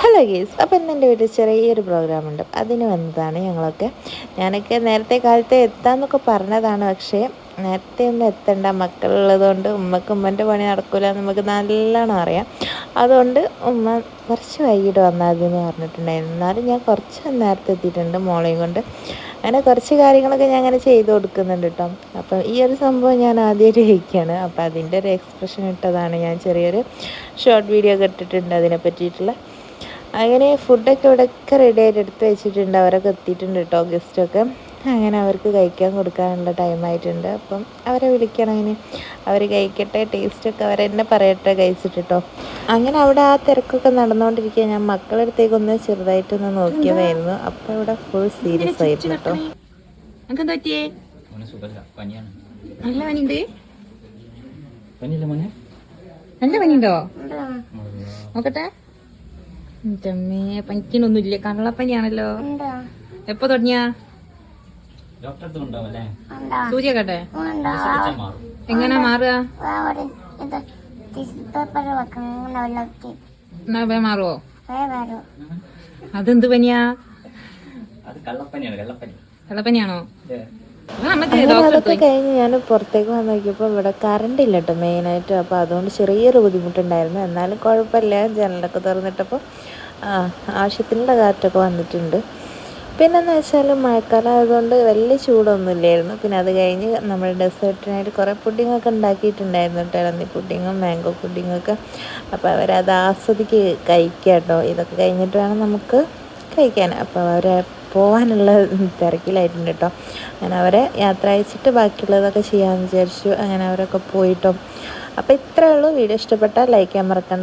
Hello guys, അപ്പോൾ ഇന്ന് എൻ്റെ വീട്ടിൽ ചെറിയൊരു പ്രോഗ്രാമുണ്ട്. അതിന് വന്നതാണ് ഞങ്ങളൊക്കെ. ഞാനൊക്കെ നേരത്തെ കാലത്തെ എത്താമെന്നൊക്കെ പറഞ്ഞതാണ്. പക്ഷേ നേരത്തെ ഒന്നും എത്തണ്ട, മക്കളുള്ളത് കൊണ്ട് ഉമ്മൻ്റെ പണി നടക്കില്ല എന്ന് നമുക്ക് നല്ലോണം അറിയാം. അതുകൊണ്ട് ഉമ്മ കുറച്ച് വൈകിട്ട് വന്നാൽ മതിയെന്ന് പറഞ്ഞിട്ടുണ്ടായിരുന്നു. എന്നാലും ഞാൻ കുറച്ച് നേരത്തെ എത്തിയിട്ടുണ്ട് മോളെയും കൊണ്ട്. അങ്ങനെ കുറച്ച് കാര്യങ്ങളൊക്കെ ഞാൻ അങ്ങനെ ചെയ്ത് കൊടുക്കുന്നുണ്ട് കേട്ടോ. അപ്പം ഈ ഒരു സംഭവം ഞാൻ ആദ്യമായിട്ട് കഴിക്കുകയാണ്. അപ്പോൾ അതിൻ്റെ ഒരു എക്സ്പ്രഷൻ ഇട്ടതാണ്. ഞാൻ ചെറിയൊരു ഷോർട്ട് വീഡിയോ ഒക്കെ ഇട്ടിട്ടുണ്ട് അതിനെ പറ്റിയിട്ടുള്ള. അങ്ങനെ ഫുഡൊക്കെ ഇവിടെയൊക്കെ റെഡി ആയിട്ട് എടുത്ത് വെച്ചിട്ടുണ്ട്. അവരൊക്കെ എത്തിയിട്ടുണ്ട് കേട്ടോ, ഗസ്റ്റൊക്കെ. അങ്ങനെ അവർക്ക് കഴിക്കാൻ കൊടുക്കാനുള്ള ടൈമായിട്ടുണ്ട്. അപ്പം അവരെ വിളിക്കണം. അങ്ങനെ അവർ കഴിക്കട്ടെ, ടേസ്റ്റൊക്കെ അവരെന്നെ പറയട്ടെ കഴിച്ചിട്ട് കേട്ടോ. അങ്ങനെ അവിടെ ആ തിരക്കൊക്കെ നടന്നുകൊണ്ടിരിക്കുക. ഞാൻ മക്കളുടെ അടുത്തേക്കൊന്ന് ചെറുതായിട്ടൊന്ന് നോക്കിയതായിരുന്നു. അപ്പോൾ ഇവിടെ ഫുൾ സീരിയസ് ആയിരുന്നു കേട്ടോ. നല്ല പനിയുണ്ട്. നല്ല പനിയുണ്ടോ? നോക്കട്ടെ. പനിക്കണൊന്നുമില്ല, കള്ളപ്പനിയാണല്ലോ. എപ്പോ തുടങ്ങിയ? സൂചിയൊക്കെ എങ്ങനെ മാറുക? മാറുവോ? അതെന്ത് പനിയാ? കള്ളപ്പനിയാണോ? അതൊക്കെ കഴിഞ്ഞ് ഞാൻ പുറത്തേക്ക് വന്ന് നോക്കിയപ്പോൾ ഇവിടെ കറണ്ട് ഇല്ല കേട്ടോ മെയിനായിട്ട്. അപ്പോൾ അതുകൊണ്ട് ചെറിയൊരു ബുദ്ധിമുട്ടുണ്ടായിരുന്നു. എന്നാലും കുഴപ്പമില്ല. ജനലൊക്കെ തുറന്നിട്ടപ്പോൾ ആവശ്യത്തിനുള്ള കാറ്റൊക്കെ വന്നിട്ടുണ്ട്. പിന്നെന്ന് വെച്ചാൽ മഴക്കാലം ആയതുകൊണ്ട് വലിയ ചൂടൊന്നുമില്ലായിരുന്നു. പിന്നെ അത് കഴിഞ്ഞ് നമ്മൾ ഡെസേർട്ടിനായിട്ട് കുറേ പുഡിങ്ങൊക്കെ ഉണ്ടാക്കിയിട്ടുണ്ടായിരുന്നു കേട്ടോ. ഇളന്നി പുഡിങ്ങും മാംഗോ പുഡിങ്ങൊക്കെ. അപ്പോൾ അവരത് ആസ്വദിക്ക് കഴിക്കുക കേട്ടോ. ഇതൊക്കെ കഴിഞ്ഞിട്ട് വേണം നമുക്ക് കഴിക്കാൻ. അപ്പോൾ അവരെ പോകാനുള്ള തിരക്കിലായിട്ടുണ്ട് കേട്ടോ. അങ്ങനെ അവരെ യാത്ര അയച്ചിട്ട് ബാക്കിയുള്ളതൊക്കെ ചെയ്യാമെന്ന് വിചാരിച്ചു. അങ്ങനെ അവരൊക്കെ പോയിട്ടോ. അപ്പോൾ ഇത്രയേ ഉള്ളൂ. വീഡിയോ ഇഷ്ടപ്പെട്ടാൽ ലൈക്ക് ചെയ്യാൻ മറക്കണ്ട.